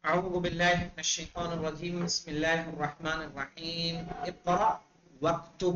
أعوذ بالله من الشيطان الرجيم بسم الله الرحمن الرحيم اقرأ واكتب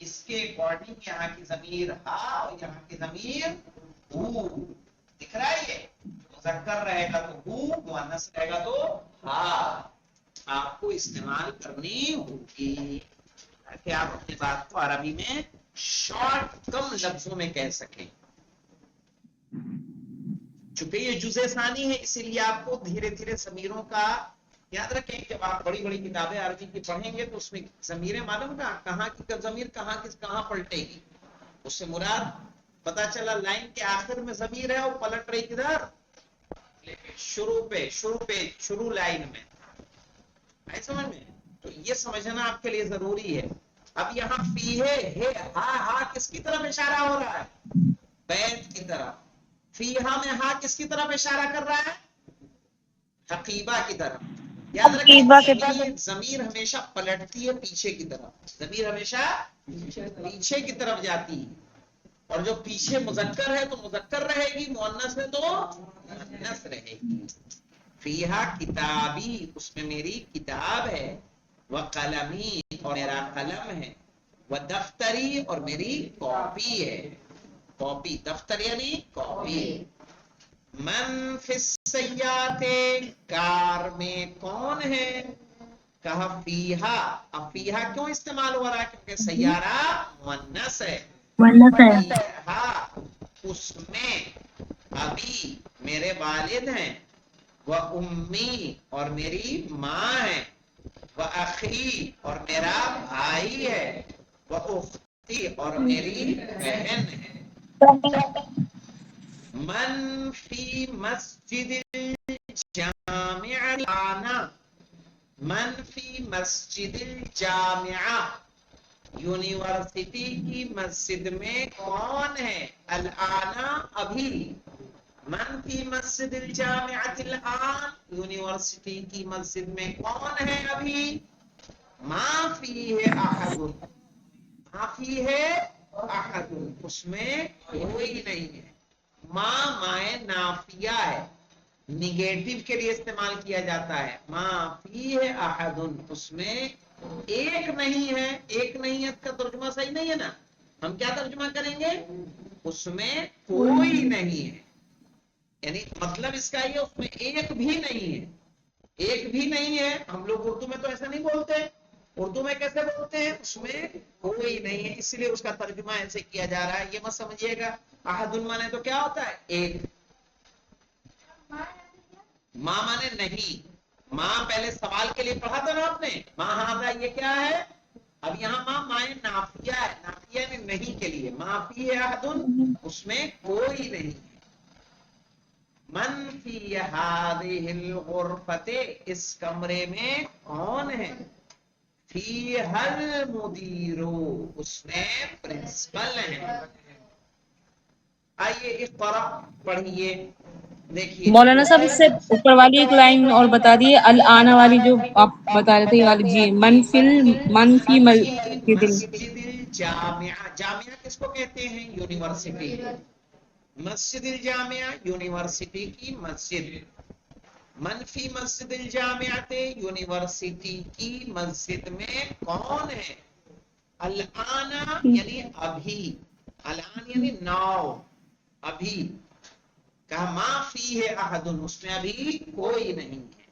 اس کے اکارڈنگ یہاں کی ضمیر ہا اور یہاں کی ضمیر ہو. دکھ رہا ہے یہ مذکر رہے گا تو ہو، مؤنث رہے گا تو ہا. آپ کو استعمال کرنی ہوگی تاکہ آپ اپنی بات کو عربی میں شارٹ کم لفظوں میں کہہ سکیں. چونکہ یہ جزء ثانی ہے اسی لیے آپ کو دھیرے دھیرے ضمیروں کا یاد رکھیں. جب آپ بڑی بڑی کتابیں عربی کی پڑھیں گے تو اس میں ضمیریں معلوم کہاں کی ضمیر کہاں پلٹے گی. اس سے مراد پتا چلا لائن کے آخر میں ضمیر ہے اور پلٹ رہی کدھر شروع لائن میں. سمجھ میں؟ تو یہ سمجھنا آپ کے لیے ضروری ہے. اب یہاں فی ہے ہا کس کی طرف اشارہ ہو رہا ہے؟ بیت کی طرف. فی ہا میں ہا کس کی طرف اشارہ کر رہا ہے؟ حقیبہ کی طرف. یاد رکھیں ضمیر ہمیشہ پلٹتی ہے پیچھے کی طرف. ضمیر ہمیشہ پیچھے کی طرف جاتی ہے اور جو پیچھے مذکر ہے تو مذکر رہے گی، مؤنث ہے تو مؤنث رہے گی. فیہا کتابی، اس میں میری کتاب ہے. وقلمی، اور میرا قلم ہے. ودفتری، اور میری کاپی ہے. کاپی دفتر یعنی کاپی. من فی السیارات، کار میں کون ہے؟ کہا فیہا. اب فیہا کیوں استعمال ہو رہا ہے؟ کیونکہ سیارہ مؤنث ہے. فیہا، اس میں. ابھی، میرے والد ہیں. و امی، اور میری ماں ہے. و اخی، اور میرا بھائی ہے. و اختی، اور میری بہن ہے. من فی مسجد الجامع الآن. من فی مسجد الجامعہ، یونیورسٹی کی مسجد میں کون ہے؟ الآن، ابھی. من فی مسجد الجامعۃ الآن، یونیورسٹی کی مسجد میں کون ہے ابھی؟ ما فیہ احد. ما فیہ احد، اس میں کوئی نہیں ہے. مائے نافیہ ہے، نگیٹو کے لیے استعمال کیا جاتا ہے. ما فیہ احد، اس میں ایک نہیں ہے. ایک نہیں ہے کا ترجمہ صحیح نہیں ہے نا. ہم کیا ترجمہ کریں گے؟ اس میں کوئی نہیں ہے. یعنی مطلب اس کا یہ اس میں ایک بھی نہیں ہے. ایک بھی نہیں ہے. ہم لوگ اردو میں تو ایسا نہیں بولتے. اردو میں کیسے بولتے ہیں؟ اس میں کوئی نہیں ہے، اس لیے اس کا ترجمہ ایسے کیا جا رہا ہے. یہ مت سمجھیے گا احد مانے تو کیا ہوتا ہے؟ ایک. ماں مانے نہیں. ماں پہلے سوال کے لیے پڑھا تھا نا آپ نے. ماں ہاں یہ کیا ہے؟ اب یہاں ماں مائے نافیہ ہے. نافیہ میں نہیں کے لیے. ما فی احد، اس میں کوئی نہیں ہے. من فی هذه الغرفۃ، اس کمرے میں کون ہے؟ فیہا المدیر، اس میں پرنسپل ہے. آئیے اقرا پڑھیے. دیکھیے مولانا صاحب اس سے اوپر والی ایک لائن اور بتا دیے، الآن والی جو آپ بتا رہے تھے یہ والی. جی، منفی مسجد. مسجد الجامعہ. جامعہ کس کو کہتے ہیں؟ یونیورسٹی. مسجد الجامعہ، یونیورسٹی کی مسجد. منفی مسجد الجامعہ، یونیورسٹی کی مسجد میں کون ہے؟ الآن یعنی ابھی. الآن یعنی ناؤ، ابھی. کہا ما فیہ احد، اس میں ابھی کوئی نہیں ہے.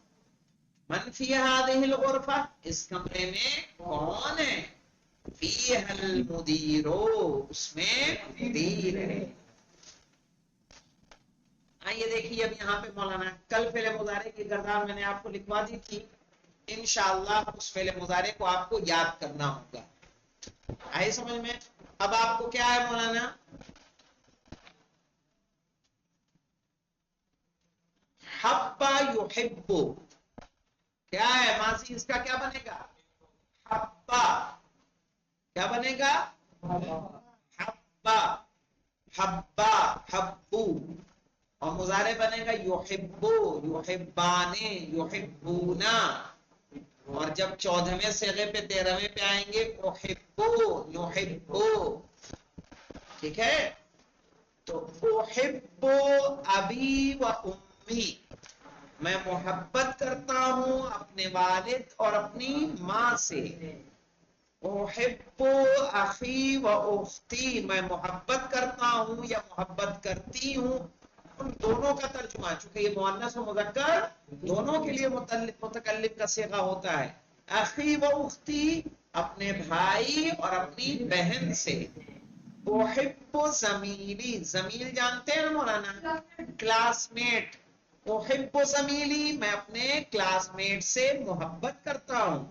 من فی هذه الغرفہ، اس کمرے میں کون ہے؟ فیہا المدیر، اس میں مدیر ہے. آئیے دیکھیے اب یہاں پہ مولانا کل فعل مضارع کی گردان میں نے آپ کو لکھوا دی تھی. انشاءاللہ اس فعل مضارع کو آپ کو یاد کرنا ہوگا. آئے سمجھ میں؟ اب آپ کو کیا ہے مولانا؟ حبا یحب، کیا ہے ماضی اس کا؟ کیا بنے گا؟ حبا. کیا بنے گا؟ حبا. حبا، حبو. اور مضارع بنے گا یحبو، یحبانے، یحبونا. اور جب 14ویں صیغے پہ 13ویں پہ آئیں گے احبو، یحبو. ٹھیک ہے؟ تو احب ابی و امی، میں محبت کرتا ہوں اپنے والد اور اپنی ماں سے. احب اخی و اختی، میں محبت کرتا ہوں یا محبت کرتی ہوں، ان دونوں کا ترجمہ، چونکہ یہ مؤنث و مذکر دونوں کے لیے متکلم کا صیغہ ہوتا ہے. اخی و اختی، اپنے بھائی اور اپنی بہن سے. احب زمیلی، زمیل جانتے ہیں مولانا، کلاس میٹ. احب زمیلی، میں اپنے کلاس میٹ سے محبت کرتا ہوں.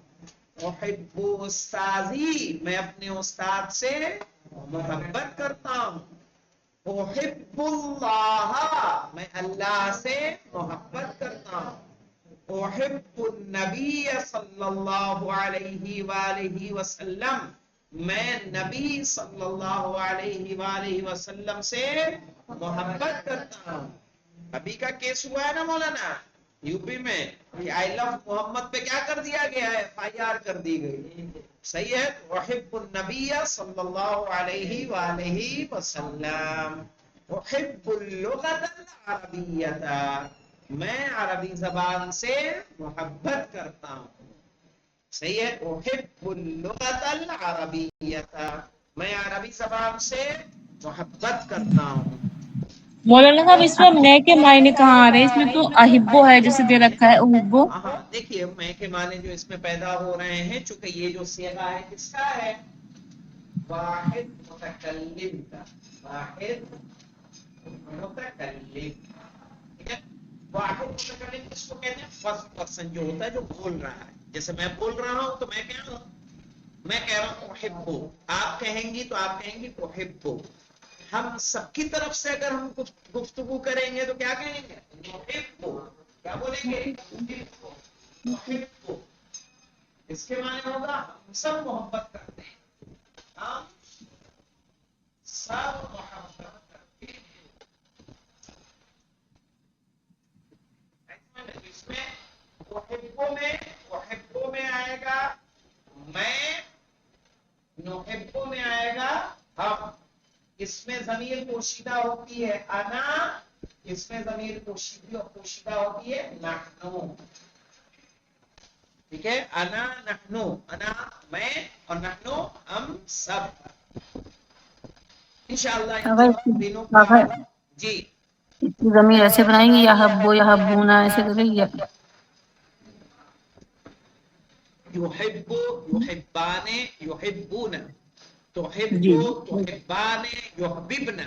احب استاذی، میں اپنے استاد سے محبت کرتا ہوں. احب اللہ، میں اللہ سے محبت کرتا ہوں. احب النبی صلی اللہ علیہ وآلہ وسلم، میں نبی صلی اللہ علیہ وآلہ وسلم سے محبت کرتا ہوں. ابھی کا کیس ہوا ہے نا مولانا یو پی میں، آئی لو محمد پہ کیا کر دیا گیا ہے، FIR کر دی گئی. صحیح ہے. احب النبی صلی اللہ علیہ وآلہ وسلم. احب اللغة العربیۃ، میں عربی زبان سے محبت کرتا ہوں. صحیح ہے. احب اللغة العربیۃ، میں عربی زبان سے محبت کرتا ہوں. مولانا صاحب اس میں میں کے معنی کہاں آ رہے ہیں؟ اس میں تو احبو ہے جیسے دے رکھا ہے احبو. ہاں دیکھیے میں کے معنی جو اس میں پیدا ہو رہے ہیں، چونکہ یہ جو صیغہ ہے کس کا ہے، واحد متکلم کا. واحد متکلم، ٹھیک ہے. واحد متکلم کس کو کہتے ہیں؟ فرسٹ پرسن جو ہوتا ہے، جو بول رہا ہے. جیسے میں بول رہا ہوں تو میں کیا ہوں، میں کہہ رہا ہوں احبو، آپ کہیں گی تو آپ کہیں گی احبو. ہم سب کی طرف سے اگر ہم گفتگو کریں گے تو کیا کہیں گے، احبو. کیا بولیں گے، احبو. اس کے معنی ہوگا ہم سب محبت کرتے ہیں، ہم سب محبت کرتے ہیں. اس میں احبو میں آئے گا میں، نحبو میں آئے گا ہم. اس میں ضمیر پوشیدہ ہوتی ہے انا، اس میں ضمیر پوشیدہ ہوتی ہے نحنو. ٹھیک ہے. انا نحنو، انا میں اور نحنو ہم سب. انشاءاللہ ان دنوں کا جی ضمیر ایسے بنائیں گے، یا حبو یا حبونا ایسے کریں یا یحب یحبان یحبون، تحب جی تحبان یحببن.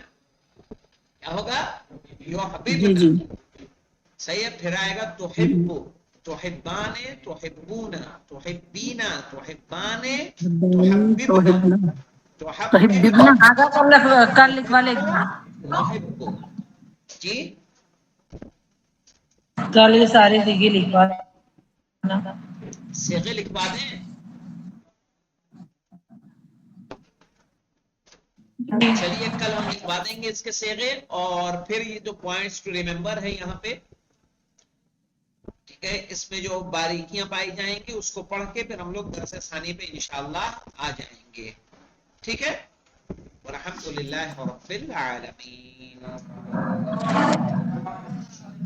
کیا ہوگا، جی یحببن. جی صحیح ہے. پھر آئے گا تحب تحبان تحبون تحبین تحبان تحببن تحببنا کل لکھوا لے نحب. جی کل یہ سارے دیگے لکھوا صیغے لکھوا دیں. چلیے کل ہم لکھوا دیں گے اس کے صیغے، اور پھر یہ جو پوائنٹس ٹو ریمبر ہے یہاں پہ، ٹھیک ہے، اس میں جو باریکیاں پائی جائیں گی اس کو پڑھ کے پھر ہم لوگ درس ثانی پہ انشاءاللہ آ جائیں گے. ٹھیک ہے. والحمد للہ رب العالمین.